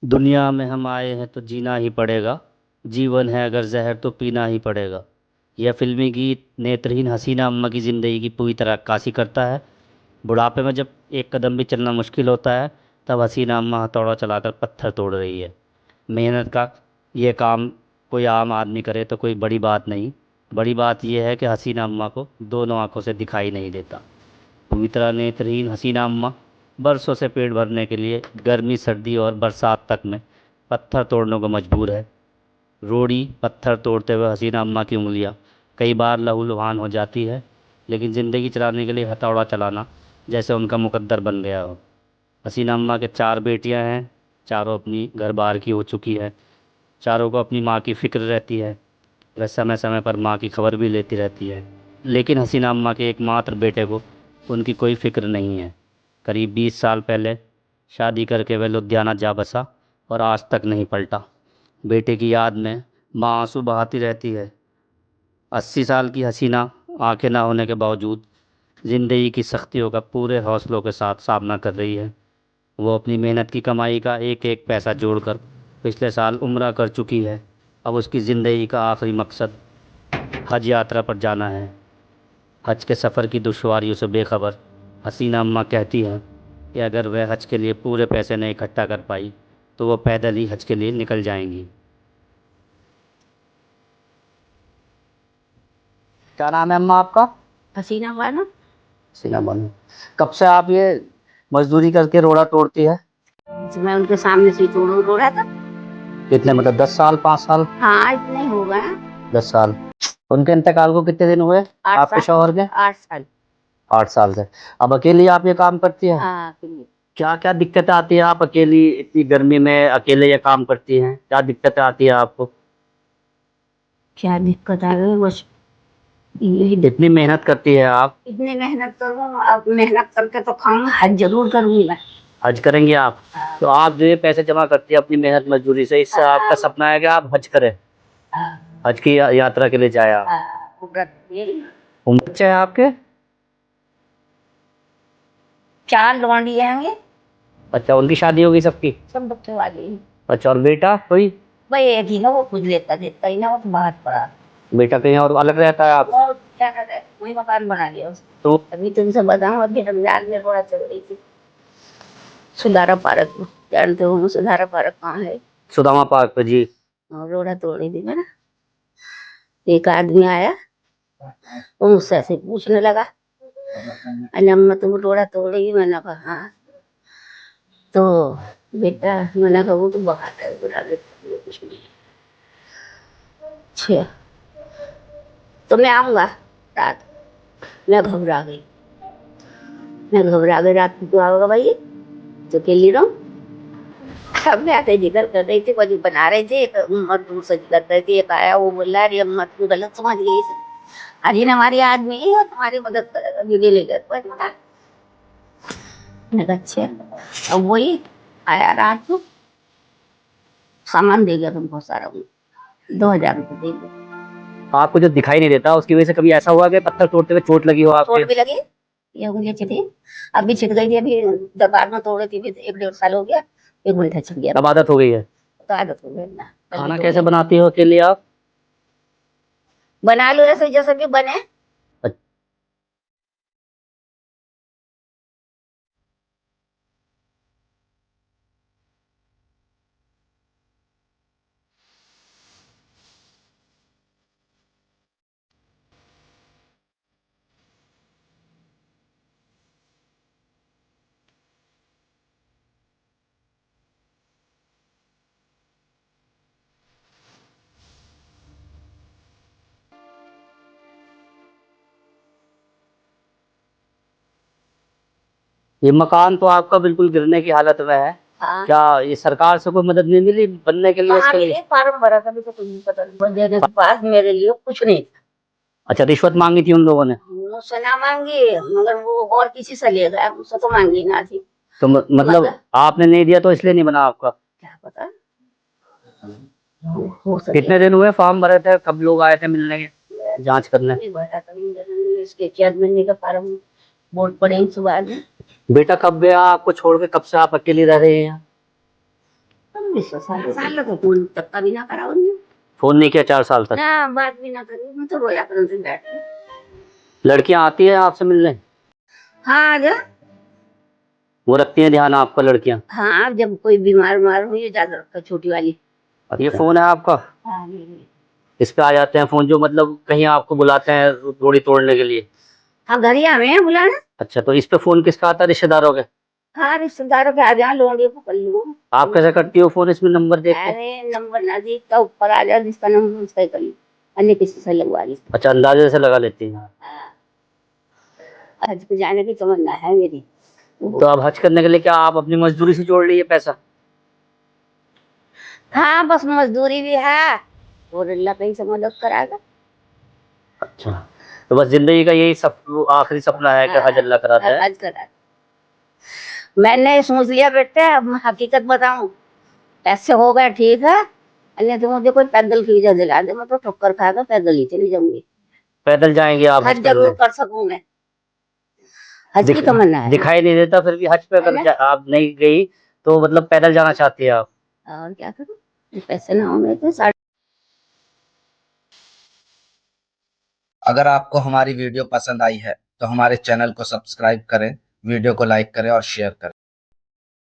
दुनिया में हम आए हैं तो जीना ही पड़ेगा। जीवन है अगर जहर तो पीना ही पड़ेगा। यह फिल्मी गीत नेत्रहीन हसीना अम्मा की ज़िंदगी की पूरी तरह अक्कासी करता है। बुढ़ापे में जब एक कदम भी चलना मुश्किल होता है, तब हसीना अम्मा हथौड़ा चलाकर पत्थर तोड़ रही है। मेहनत का ये काम कोई आम आदमी करे तो कोई बड़ी बात नहीं। बड़ी बात यह है कि हसीना अम्मा को दोनों आंखों से दिखाई नहीं देता। पूरी तरह नेत्रहीन हसीना अम्मा बरसों से पेट भरने के लिए गर्मी सर्दी और बरसात तक में पत्थर तोड़ने को मजबूर है। रोड़ी पत्थर तोड़ते हुए हसीना अम्मा की उंगलियां कई बार लहूलुहान हो जाती है, लेकिन ज़िंदगी चलाने के लिए हथौड़ा चलाना जैसे उनका मुकद्दर बन गया हो। हसीना अम्मा के चार बेटियां हैं। चारों अपनी घर बार की हो चुकी है। चारों को अपनी माँ की फ़िक्र रहती है। वह समय समय पर माँ की खबर भी लेती रहती है, लेकिन हसीना अम्मा के एकमात्र बेटे को उनकी कोई फ़िक्र नहीं है। करीब 20 साल पहले शादी करके वह लुधियाना जा बसा और आज तक नहीं पलटा। बेटे की याद में माँ आंसू बहाती रहती है। 80 साल की हसीना आंखें ना होने के बावजूद ज़िंदगी की सख्तियों का पूरे हौसलों के साथ सामना कर रही है। वो अपनी मेहनत की कमाई का एक एक पैसा जोड़कर पिछले साल उम्रा कर चुकी है। अब उसकी ज़िंदगी का आखिरी मकसद हज यात्रा पर जाना है। हज के सफ़र की दुश्वारियों से बेखबर हसीना अम्मा कहती हैं कि अगर वह हज के लिए पूरे पैसे नहीं इकट्ठा कर पाई, तो वो पैदल ही हज के लिए निकल जाएंगी। क्या नाम है अम्मा आपका? हसीना बानो। हसीना बानो। कब से आप ये मजदूरी करके रोड़ा तोड़ती है? मैं उनके सामने से तोड़ू तोड़ा था। कितने, मतलब 10 साल, 5 साल? हाँ, इतने ही हो गए। 10 साल। उनके इंतकाल को कितने दिन हुए? आठ आपके साल शौहर के? 8 साल। 8 साल से। अब अकेली आप ये काम करती हैं? हाँ, अकेले। क्या क्या दिक्कतें आती है? आप अकेली इतनी गर्मी में अकेले ये काम करती हैं, क्या दिक्कतें आती है आपको? क्या दिक्कत आ गई बस यही इतनी मेहनत करती है आप। इतनी मेहनत करूँ, अब मेहनत करके तो खाऊंगा, हज जरूर करूंगी मैं। हज करेंगे आप? हाँ। तो आप जो ये पैसे जमा करती है अपनी मेहनत मजदूरी से, इससे आपका सपना है कि आप हज करें, हाँ। हज की यात्रा के लिए जाए आप। हाँ, उम्र बच्चे हैं आपके? 4 लौंडी हैं। अच्छा, उनकी शादी हो गई सबकी? सब बच्चों वाली। अच्छा, और बेटा कोई? भाई एक ही ना, वो कुछ लेता देता ही ना, वो तो बाहर पड़ा। बेटा कहीं और अलग रहता है आप? और क्या कर रहे, वही मकान बना लिया उसने। तो अभी तुमसे बताऊं, अभी रमजान में रोड़ा चल रही थी सुधारा पार्क में। जानते हो सुधारा पार्क कहाँ है? सुदामा पार्क पे जी। और रोड़ा तोड़ रही थी मैं। एक आदमी आया, वो मुझसे ऐसे पूछने लगा, अरे अम्मा तुम रोड़ा तोड़ रही? मैंने कहा हाँ। तो बेटा, मैंने कहा वो तो बहाता है, बुरा लगता है, कुछ नहीं। अच्छा, तो मैं आऊंगा रात। मैं घबरा गई। रात को आओगे भाई? तो अकेली रहो। सब में आते जिक्र कर रही थी, वही बना रहे थे, एक मजदूर से जिक्र कर रही थी, एक आया वो बोल रहा, अरे अम्मा तू गलत समझ गई, अजीन हमारी आदमी है और तुम्हारी मदद करेगा, वीडियो लेकर। मैंने कहा अच्छा। अब वही आया रात को, सामान दे गया तुमको सारा, 2,000 रुपये दे गया। आपको जो दिखाई नहीं देता उसकी वजह से कभी ऐसा हुआ कि पत्थर तोड़ते हुए चोट लगी हो आपके? चोट भी लगी, ये उंगली छिटी, अभी छिट गई थी, अभी दरबार में तोड़ी थी, 1 1.5 साल हो गया, एक उंगली छिट गया। अब आदत हो गई है? तो आदत हो गई ना। खाना कैसे बनाती हो अकेले आप? बना लो ऐसे जैसे कि बने। ये मकान तो आपका बिल्कुल गिरने की हालत में है। हाँ। क्या ये सरकार से कोई मदद नहीं मिली बनने के लिए? कहाँ इसके मिले? लिए फार्म भरा था, अभी तो कुछ नहीं पता नहीं। बंदे के पास मेरे लिए कुछ नहीं था। अच्छा, रिश्वत मांगी थी उन लोगों ने? मुझसे ना मांगी, मगर वो और किसी से ले गया, मुझसे तो मांगी ना थी। तो मतलब आपने नहीं दिया तो इसलिए नहीं बना आपका? क्या पता, हो सके। कितने दिन हुए फॉर्म भरे थे? कब लोग आए थे मिलने के, जांच करने? भरा था इसके 4 महीने का फार्म, वोट पड़े सुबह में। बेटा कब गया आपको छोड़ के? कब से आप अकेली रह रही हैं? साल तो फोन तक का भी ना करा उन्होंने। फ़ोन नहीं किया 4 साल तक? ना बात भी ना करी, मैं तो रोया कर उनसे बैठ के। लड़कियाँ आती हैं आपसे मिलने? हाँ आजा। वो रखती हैं ध्यान आपका लड़कियाँ? हाँ जब कोई बीमार उमार हुई ज्यादा रखता छोटी वाली। और ये फ़ोन है आपका? हाँ ये। इस पे आ जाते हैं फ़ोन जो मतलब कहीं आपको बुलाते हैं रोड़ी तोड़ने के लिए? हाँ घर ही आवे हैं बुलाने। अच्छा, तो इस पे फ़ोन किसका आता है, रिश्तेदारों के? हाँ रिश्तेदारों के आ जा लोगे पकड़ लो। आप कैसे करती हो फ़ोन इसमें नंबर देख के? अरे नंबर ना दी तो ऊपर आ जा जिसका नंबर उसका ही कर ली, अन्य किसी से लगवा ली। अच्छा, अंदाज़े से लगा लेती हैं। हज पे जाने की तमन्ना है मेरी। तो अब हज करने के लिए क्या आप अपनी मजदूरी से जोड़ लिए पैसा? हाँ बस मजदूरी भी है और अल्लाह कहीं से मदद कराएगा। अच्छा, तो बस ज़िंदगी का यही आखिरी सपना है कि हज अल्लाह कराता है? हज करा। मैंने सोच लिया बेटे अब मैं हकीकत बताऊं, ऐसे हो गए ठीक है, अन्य तो मुझे कोई पैदल की वीजा दिला दे, मैं तो ठोकर खाकर पैदल ही चली जाऊंगी। पैदल जाएँगे आप हज हज करने? जरूर कर सकूं मैं, हज की तमन्ना है। दिखाई नहीं देता फिर भी हज पे है अगर ना? आप नहीं गई तो मतलब पैदल जाना चाहती है आप? और क्या करूं, पैसे ना हो मेरे तो साढ़े। अगर आपको हमारी वीडियो पसंद आई है तो हमारे चैनल को सब्सक्राइब करें, वीडियो को लाइक करें और शेयर करें।